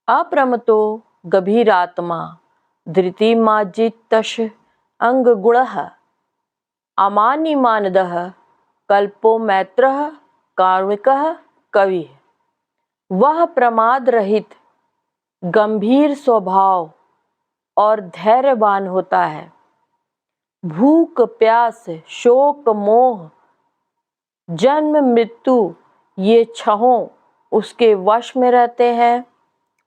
अप्रमतो गभीरात्मा धृतिमार्जितश अंगगुणः अमानिमानदः कल्पो मैत्रः कारुणिकः कविः। वह प्रमाद रहित, गंभीर स्वभाव और धैर्यवान होता है। भूख प्यास शोक मोह जन्म मृत्यु ये छहों उसके वश में रहते हैं।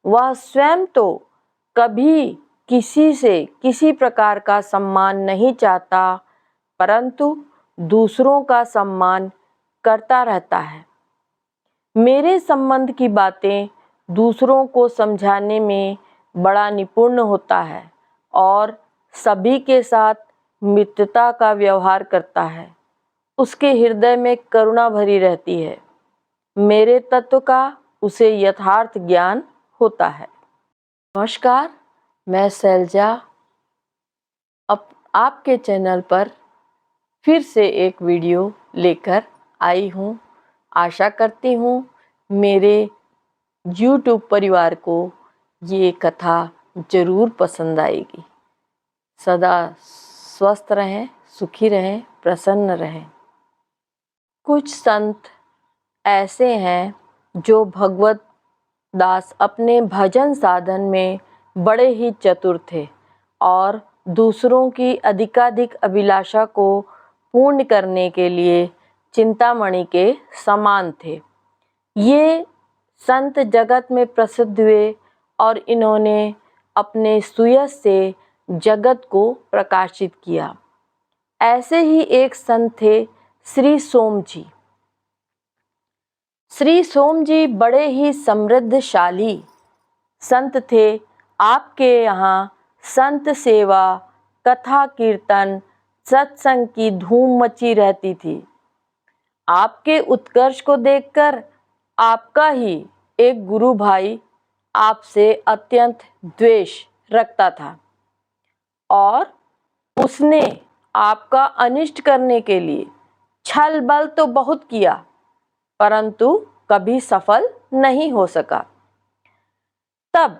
वह स्वयं तो कभी किसी से किसी प्रकार का सम्मान नहीं चाहता, परंतु दूसरों का सम्मान करता रहता है। मेरे संबंध की बातें दूसरों को समझाने में बड़ा निपुण होता है और सभी के साथ मित्रता का व्यवहार करता है। उसके हृदय में करुणा भरी रहती है। मेरे तत्व का उसे यथार्थ ज्ञान होता है। नमस्कार, मैं शैलजा अब आपके चैनल पर फिर से एक वीडियो लेकर आई हूँ। आशा करती हूँ मेरे YouTube परिवार को ये कथा ज़रूर पसंद आएगी। सदा स्वस्थ रहें, सुखी रहें, प्रसन्न रहें। कुछ संत ऐसे हैं जो भगवत दास अपने भजन साधन में बड़े ही चतुर थे और दूसरों की अधिकाधिक अभिलाषा को पूर्ण करने के लिए चिंतामणि के समान थे। ये संत जगत में प्रसिद्ध हुए और इन्होंने अपने सुयश से जगत को प्रकाशित किया। ऐसे ही एक संत थे श्री सोम जी। श्री सोम जी बड़े ही समृद्धशाली संत थे। आपके यहाँ संत सेवा, कथा कीर्तन, सत्संग की धूम मची रहती थी। आपके उत्कर्ष को देखकर आपका ही एक गुरु भाई आपसे अत्यंत द्वेष रखता था और उसने आपका अनिष्ट करने के लिए छल बल तो बहुत किया, परंतु कभी सफल नहीं हो सका। तब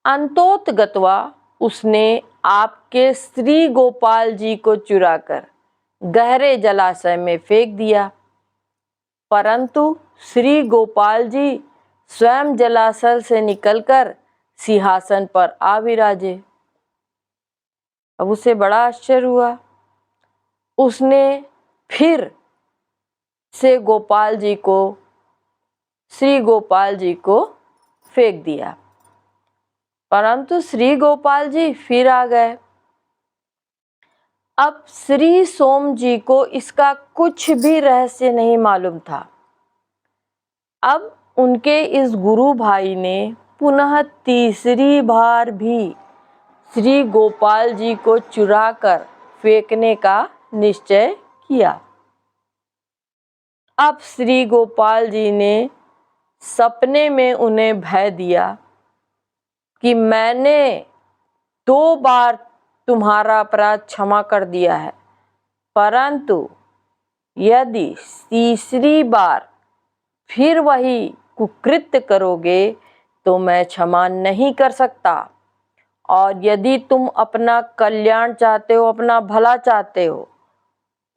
अंतोतगत्वा उसने आपके श्री गोपाल जी को चुराकर गहरे जलाशय में फेंक दिया, परंतु श्री गोपाल जी स्वयं जलाशय से निकलकर सिंहासन पर आ विराजे। अब उसे बड़ा आश्चर्य हुआ। उसने फिर से श्री गोपाल जी को फेंक दिया, परंतु श्री गोपाल जी फिर आ गए। अब श्री सोम जी को इसका कुछ भी रहस्य नहीं मालूम था। अब उनके इस गुरु भाई ने पुनः तीसरी बार भी श्री गोपाल जी को चुराकर फेंकने का निश्चय किया। अब श्री गोपाल जी ने सपने में उन्हें भय दिया कि मैंने 2 बार तुम्हारा अपराध क्षमा कर दिया है, परंतु यदि तीसरी बार फिर वही कुकृत्य करोगे तो मैं क्षमा नहीं कर सकता। और यदि तुम अपना कल्याण चाहते हो, अपना भला चाहते हो,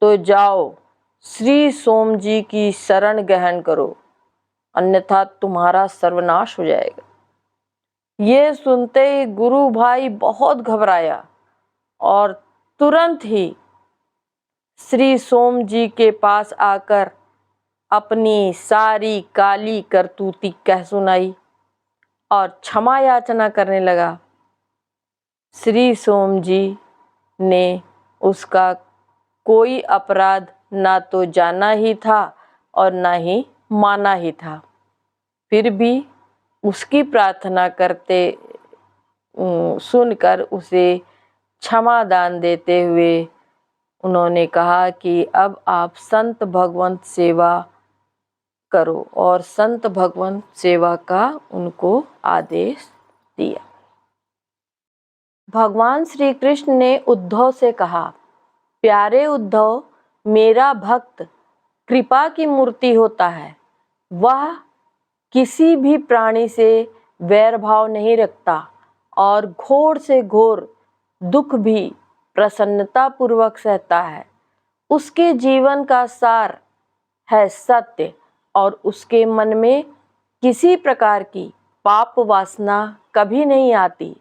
तो जाओ श्री सोम जी की शरण ग्रहण करो, अन्यथा तुम्हारा सर्वनाश हो जाएगा। ये सुनते ही गुरु भाई बहुत घबराया और तुरंत ही श्री सोम जी के पास आकर अपनी सारी काली करतूती कह सुनाई और क्षमा याचना करने लगा। श्री सोम जी ने उसका कोई अपराध ना तो जाना ही था और ना ही माना ही था, फिर भी उसकी प्रार्थना करते सुनकर उसे क्षमा दान देते हुए उन्होंने कहा कि अब आप संत भगवंत सेवा करो, और संत भगवंत सेवा का उनको आदेश दिया। भगवान श्री कृष्ण ने उद्धव से कहा, प्यारे उद्धव, मेरा भक्त कृपा की मूर्ति होता है। वह किसी भी प्राणी से वैर भाव नहीं रखता और घोर से घोर दुख भी प्रसन्नता पूर्वक सहता है। उसके जीवन का सार है सत्य और उसके मन में किसी प्रकार की पाप वासना कभी नहीं आती।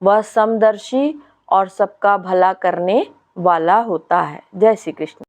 वह समदर्शी और सबका भला करने वाला होता है। जय श्री कृष्ण।